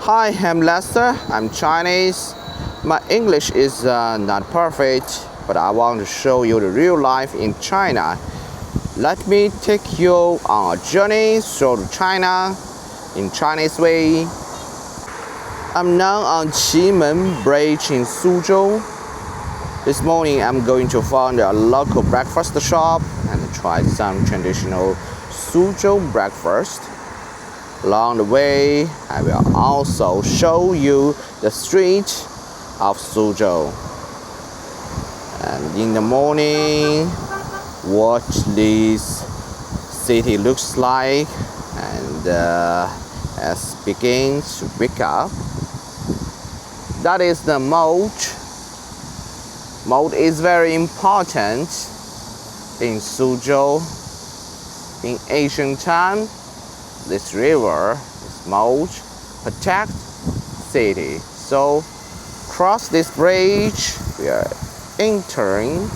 Hi, I'm Lester. I'm Chinese. My English is not perfect, but I want to show you the real life in China. Let me take you on a journey through China in Chinese way. I'm now on Qimen Bridge in Suzhou. This morning I'm going to find a local breakfast shop and try some traditional Suzhou breakfast. Along the way, I will also show you the street of Suzhou. And in the morning, what this city looks like, and as begins to wake up. That is the moat. Moat is very important in Suzhou. In ancient time, this river, this moat, protect city. So cross this bridge, we are entering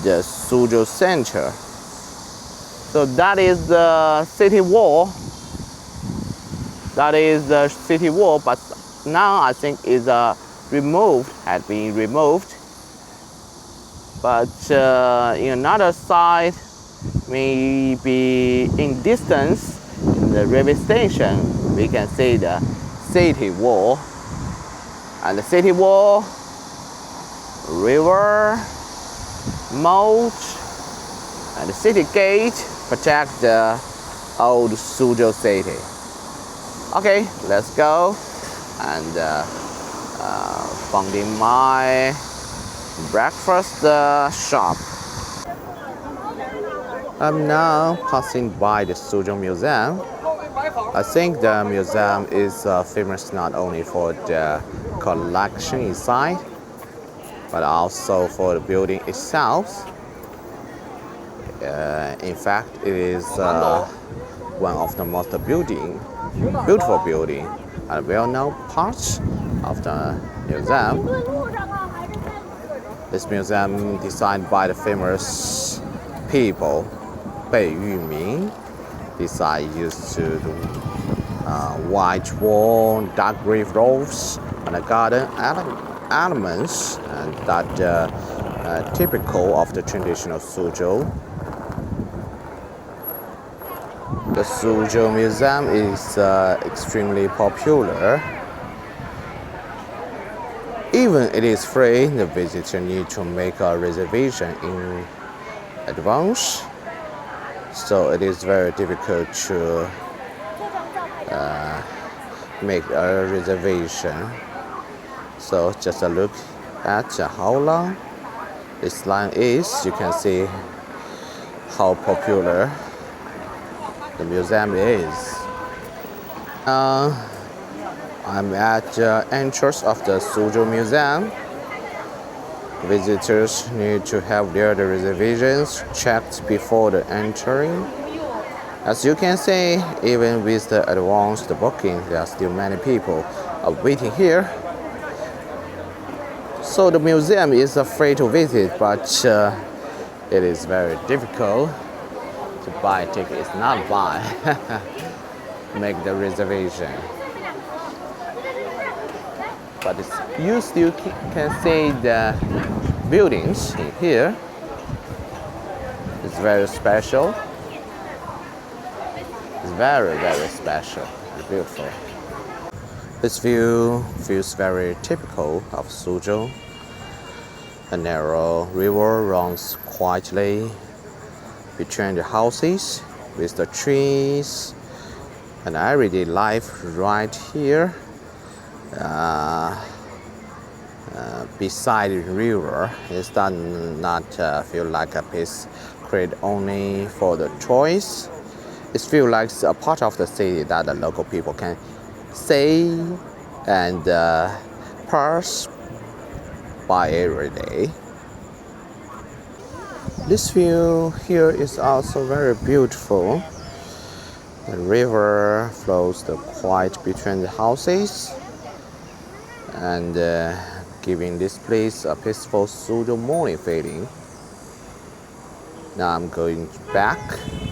the Suzhou center. So that is the city wall. That is the city wall, but now I think is had been removed. But in another side, maybe in distance, in the railway station, we can see the city wall. And the city wall, river, moat, and the city gate protect the old Suzhou city. Okay, let's go and finding my breakfast shop. I'm now passing by the Suzhou Museum. I think the museum is famous not only for the collection inside, but also for the building itself. In fact, it is one of the most beautiful building and well-known parts of the museum. This museum designed by the famous people Bei Yuming. Design used to the white wall, dark green roofs, and the garden elements, and that typical of the traditional Suzhou. The Suzhou Museum is extremely popular. Even it is free, the visitor need to make a reservation in advance. So it is very difficult to make a reservation. So just a look at how long this line is. You can see how popular the museum is. I'm at the entrance of the Suzhou Museum. Visitors need to have their reservations checked before the entering. As you can see, even with the advanced booking, there are still many people waiting here. So the museum is free to visit, but it is very difficult to buy tickets. Not buy, make the reservation. But you still can see the buildings in here. It's very special. It's very, very special and beautiful. This view feels very typical of Suzhou. A narrow river runs quietly between the houses with the trees and everyday life right here. Beside the river, it does not feel like a place created only for the tourists. It feels like a part of the city that the local people can see and pass by every day. This view here is also very beautiful. The river flows quiet between the houses and giving this place a peaceful Suzhou morning feeling. Now I'm going back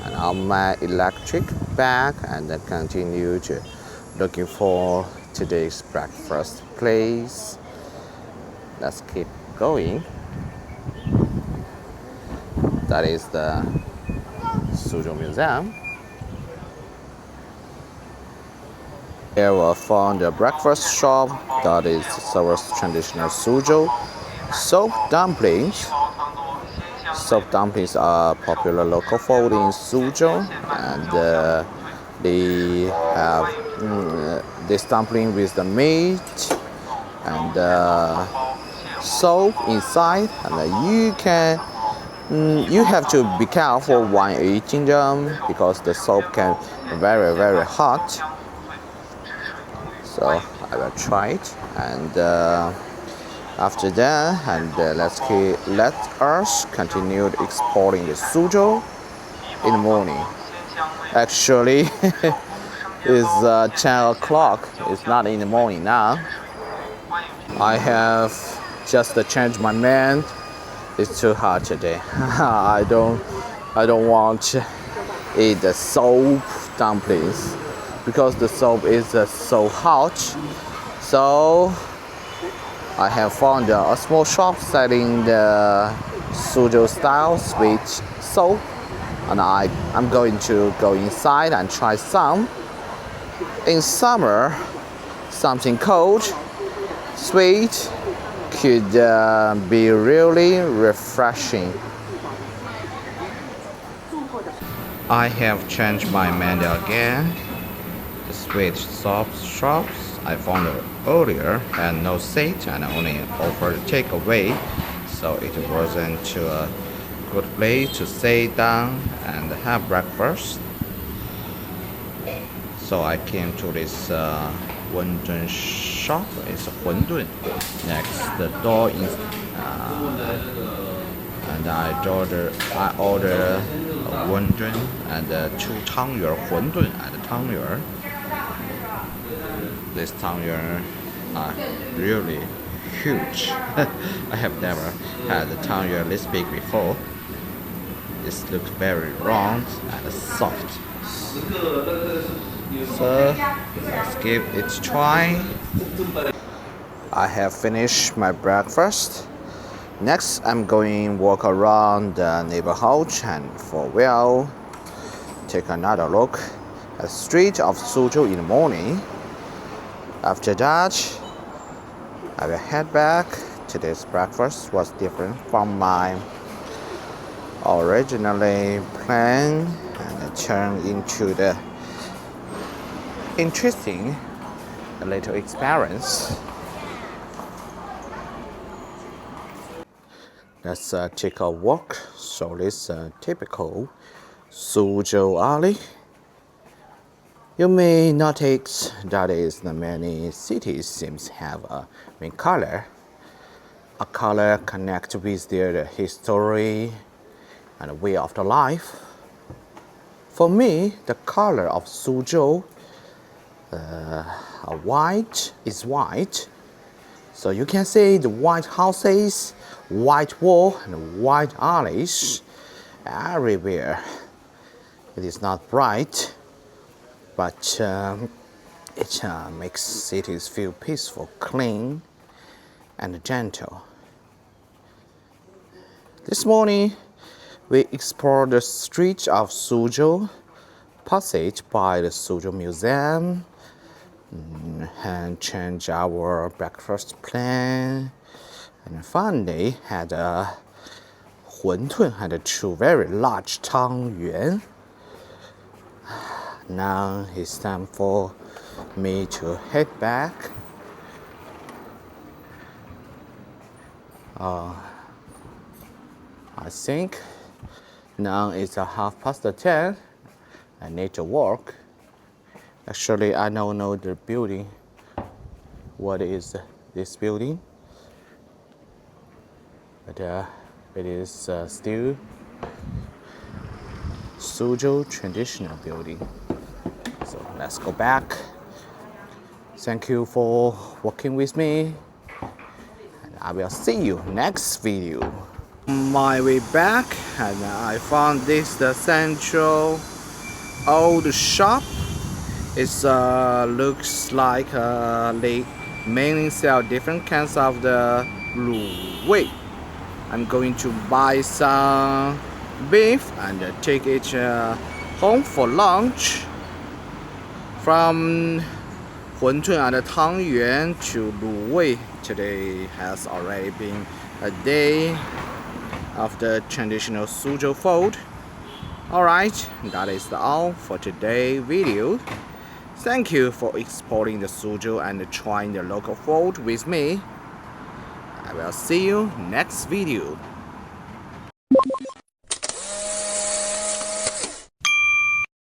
and on my electric bag and then continue to looking for today's breakfast place. Let's keep going. That is the Suzhou Museum. Here we found a breakfast shop that is serves traditional Suzhou soap dumplings. Soap dumplings are popular local food in Suzhou, and they have this dumpling with the meat and soap inside, and you have to be careful when eating them because the soap can be very hot. So I will try it, and after that, let us continue exploring the Suzhou in the morning. Actually, it's 10 o'clock. It's not in the morning now. I have just changed my mind. It's too hot today. I don't want to eat the soap dumplings because the soap is so hot. So I have found a small shop selling the Suzhou style sweet soap, and I'm going to go inside and try some. In summer, something cold, sweet could be really refreshing. I have changed my mind again. The sweet soap shops I found earlier had no seat and only offered takeaway, so it wasn't a good place to sit down and have breakfast. So I came to this wonton shop. It's a wonton next the door and I ordered a wonton and 2 tangyuan wonton and tangyuan. This tangyuan are really huge. I have never had a tangyuan this big before. This looks very round and soft. So let's give it a try. I have finished my breakfast. Next, I'm going walk around the neighborhood and for a while take another look at the street of Suzhou in the morning. After that, I will head back. Today's breakfast was different from my originally plan, and it turned into the interesting little experience. Let's take a walk through this typical Suzhou alley. You may notice that many cities seem to have a main color. A color connects with their history and way of the life. For me, the color of Suzhou white is white. So you can see the white houses, white wall, and white alleys everywhere. It is not bright, but it makes cities feel peaceful, clean, and gentle. This morning, we explored the streets of Suzhou, passed by the Suzhou Museum, and changed our breakfast plan, and finally had a wonton and 2 very large tangyuan. Now it's time for me to head back. I think now it's 10:30. I need to walk. Actually, I don't know the building. What is this building? But it is still Suzhou traditional building. So let's go back. Thank you for walking with me, and I will see you next video. My way back, and I found this the central old shop. It looks like they mainly sell different kinds of the 卤味. I'm going to buy some beef and take it home for lunch. From 馄饨 and 汤圆 to 卤味, today has already been a day of the traditional Suzhou food. Alright, that is all for today's video. Thank you for exploring the Suzhou and trying the local food with me. I will see you next video.